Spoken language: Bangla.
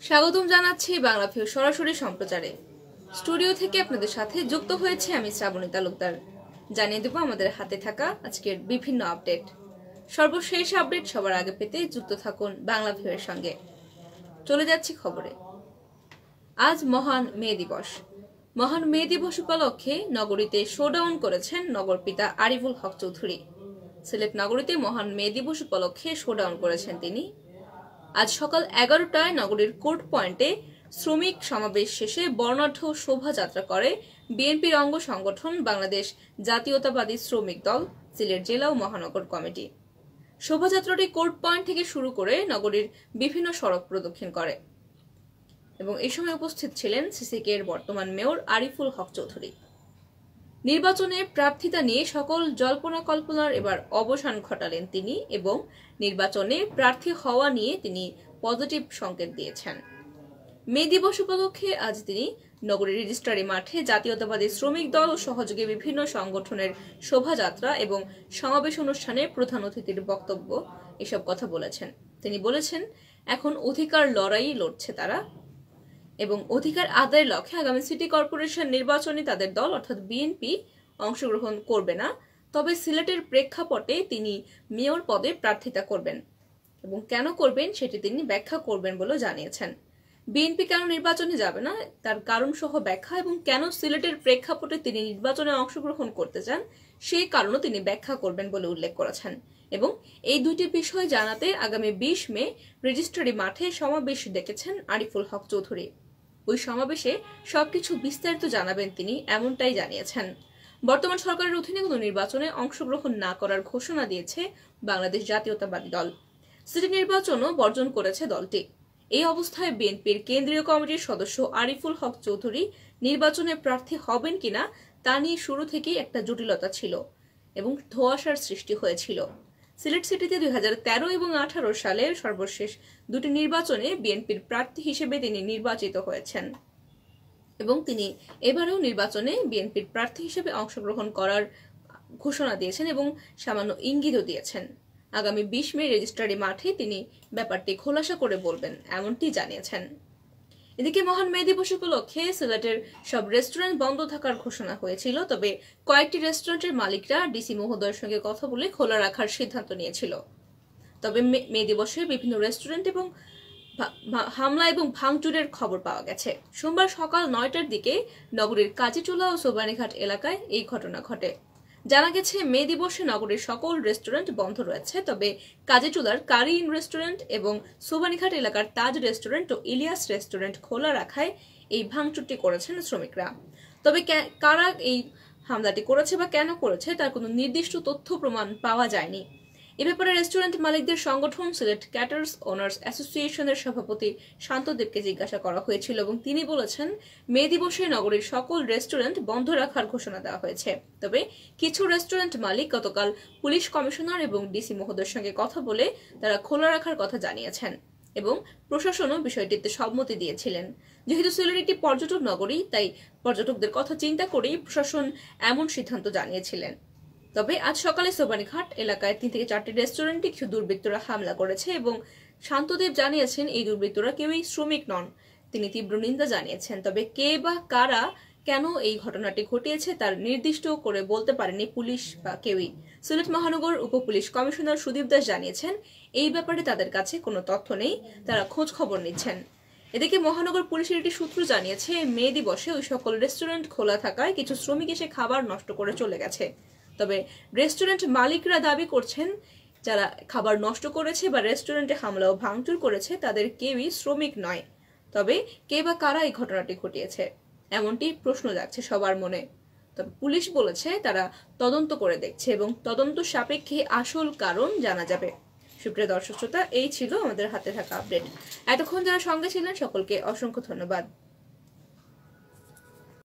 স্বাগতম জানাচ্ছি বাংলাভিউ সরাসরি সম্প্রচারে। স্টুডিও থেকে আপনাদের সাথে যুক্ত হয়েছে আমি শ্রাবণী তালুকদার। জানিয়ে দেব আমাদের হাতে থাকা আজকের বিভিন্ন আপডেট। সর্বশেষ আপডেট সবার আগে পেতে যুক্ত থাকুন বাংলাভিউ এর সঙ্গে। চলে যাচ্ছি খবরে। আজ মহান মে দিবস। মহান মে দিবস উপলক্ষে নগরীতে শোডাউন করেছেন নগরপিতা আরিফুল হক চৌধুরী। সিলেট নগরীতে মহান মে দিবস উপলক্ষে শোডাউন করেছেন তিনি। আজ সকাল 11টায় নগরীর কোর্ট পয়েন্টে শ্রমিক সমাবেশ শেষে বর্ণাঢ্য শোভাযাত্রা করে বিএনপির অঙ্গ সংগঠন বাংলাদেশ জাতীয়তাবাদী শ্রমিক দল, সিলেট জেলা ও মহানগর কমিটি। শোভাযাত্রাটি কোর্ট পয়েন্ট থেকে শুরু করে নগরীর বিভিন্ন সড়ক প্রদক্ষিণ করে এবং এই সময় উপস্থিত ছিলেন সিসিকে এর বর্তমান মেয়র আরিফুল হক চৌধুরী। নির্বাচনে প্রার্থিতা নিয়ে সকল জল্পনা কল্পনার এবার অবসান ঘটালেন তিনি এবং নির্বাচনে প্রার্থী হওয়া নিয়ে তিনি পজিটিভ সংকেত দিয়েছেন। মে দিবস উপলক্ষে আজ তিনি নগরীর রেজিস্ট্রারি মাঠে জাতীয়তাবাদী শ্রমিক দল ও সহযোগী বিভিন্ন সংগঠনের শোভাযাত্রা এবং সমাবেশ অনুষ্ঠানে প্রধান অতিথির বক্তব্য এসব কথা বলেছেন। তিনি বলেছেন, এখন অধিকার লড়াই লড়ছে তারা এবং অধিকার আদায়ের লক্ষ্যে আগামী সিটি কর্পোরেশন নির্বাচনে তাদের দল অর্থাৎ বিএনপি অংশগ্রহণ করবে না, তবে সিলেটের প্রেক্ষাপটে তিনি মেয়র পদে প্রার্থিতা করবেন এবং কেন করবেন সেটি তিনি ব্যাখ্যা করবেন বলে জানিয়েছেন। বিএনপি কেন নির্বাচনে যাবে না তার কারণ সহ ব্যাখ্যা এবং কেন সিলেটের প্রেক্ষাপটে তিনি নির্বাচনে অংশগ্রহণ করতে চান সেই কারণও তিনি ব্যাখ্যা করবেন বলে উল্লেখ করেছেন এবং এই দুইটি বিষয় জানাতে আগামী 20 মে রেজিস্ট্রারি মাঠে সমাবেশ ডেকেছেন আরিফুল হক চৌধুরী। ওই সমাবেশে সবকিছু বিস্তারিত জানাবেন তিনি, এমনটাই জানিয়েছেন। বর্তমান সরকারের অধীনে কোনো নির্বাচনে অংশগ্রহণ না করার ঘোষণা দিয়েছে বাংলাদেশ জাতীয়তাবাদী দল। সিটি নির্বাচনও বর্জন করেছে দলটি। এই অবস্থায় বিএনপির কেন্দ্রীয় কমিটির সদস্য আরিফুল হক চৌধুরী নির্বাচনে প্রার্থী হবেন কিনা তা নিয়ে শুরু থেকেই একটা জটিলতা ছিল এবং ধোঁয়াশার সৃষ্টি হয়েছিল। সিলেট সিটিতে 2013 এবং 2018 সালের সর্বশেষ দুটি নির্বাচনে বিএনপির প্রার্থী হিসেবে তিনি নির্বাচিত হয়েছেন এবং তিনি এবারেও নির্বাচনে বিএনপির প্রার্থী হিসেবে অংশগ্রহণ করার ঘোষণা দিয়েছেন এবং সামান্য ইঙ্গিতও দিয়েছেন। আগামী 20 মে রেজিস্ট্রারি মাঠে তিনি ব্যাপারটি খোলাসা করে বলবেন, এমনটি জানিয়েছেন। এদিকে মহান মে দিবস উপলক্ষে সিলেটের সব রেস্টুরেন্ট বন্ধ থাকার ঘোষণা হয়েছিল, তবে কয়েকটি রেস্টুরেন্টের মালিকরা ডিসি মহোদয়ের সঙ্গে কথা বলে খোলা রাখার সিদ্ধান্ত নিয়েছিল। তবে মে দিবসে বিভিন্ন রেস্টুরেন্ট এবং হামলা এবং ভাঙচুরের খবর পাওয়া গেছে। সোমবার সকাল 9টার দিকে নগরীর কাজীচুলা ও সোবানীঘাট এলাকায় এই ঘটনা ঘটে। জানা গেছে মে দিবসে নগরীর সকল রেস্টুরেন্ট বন্ধ রয়েছে, তবে কাজীচুলার কারি ইন রেস্টুরেন্ট এবং সোবানীঘাট এলাকার তাজ রেস্টুরেন্ট ও ইলিয়াস রেস্টুরেন্ট খোলা রাখায় এই ভাঙচুরটি করেছেন শ্রমিকরা। তবে কারা এই হামলাটি করেছে বা কেন করেছে তার কোনো নির্দিষ্ট তথ্য প্রমাণ পাওয়া যায়নি। এ ব্যাপারে রেস্টুরেন্ট মালিকদের সংগঠন সিলেট ক্যাটার্স ওনার্স অ্যাসোসিয়েশনের সভাপতি শান্তদেবকে জিজ্ঞাসা করা হয়েছিল এবং তিনি বলেছেন, মে দিবসে নগরীর সকল রেস্টুরেন্ট বন্ধ রাখার ঘোষণা দেওয়া হয়েছে, তবে কিছু রেস্টুরেন্ট মালিক গতকাল পুলিশ কমিশনার এবং ডিসি মহোদয়ের সঙ্গে কথা বলে তারা খোলা রাখার কথা জানিয়েছেন এবং প্রশাসনও বিষয়টিতে সম্মতি দিয়েছিলেন। যেহেতু সিলেট একটি পর্যটক নগরী, তাই পর্যটকদের কথা চিন্তা করেই প্রশাসন এমন সিদ্ধান্ত জানিয়েছিলেন। তবে আজ সকালে সোবানীঘাট এলাকায় 3 থেকে 4টি রেস্টুরেন্টে কিছু দুর্বৃত্তরা হামলা করেছে এবং শান্তদেব জানিয়েছেন এই দুর্বৃত্তরা কেউই শ্রমিক নন। তিনি তীব্র নিন্দা জানিয়েছেন, তবে কে বা কারা কেন এই ঘটনাটি ঘটিয়েছে তার নির্দিষ্ট করে বলতে পারেনি পুলিশ বা কেউই। সিলেট মহানগর উপপুলিশ কমিশনার সুদীপ দাস জানিয়েছেন, এই ব্যাপারে তাদের কাছে কোনো তথ্য নেই, তারা খোঁজ খবর নিচ্ছেন। এদিকে মহানগর পুলিশের একটি সূত্র জানিয়েছে, মে দিবসে ওই সকল রেস্টুরেন্ট খোলা থাকায় কিছু শ্রমিক এসে খাবার নষ্ট করে চলে গেছে। তবে রেস্টুরেন্ট মালিকরা দাবি করছেন, যারা খাবার নষ্ট করেছে বা রেস্টুরেন্টে হামলা ও ভাঙচুর করেছে তাদের কেউই শ্রমিক নয়। তবে কে বা কারা এই ঘটনাটি ঘটিয়েছে এমনটি প্রশ্ন জাগছে সবার মনে। তবে পুলিশ বলেছে তারা তদন্ত করে দেখছে এবং তদন্ত সাপেক্ষে আসল কারণ জানা যাবে। সুপ্রিয় দর্শক শ্রোতা, এই ছিল আমাদের হাতে থাকা আপডেট। এতক্ষণ যারা সঙ্গে ছিলেন সকলকে অসংখ্য ধন্যবাদ।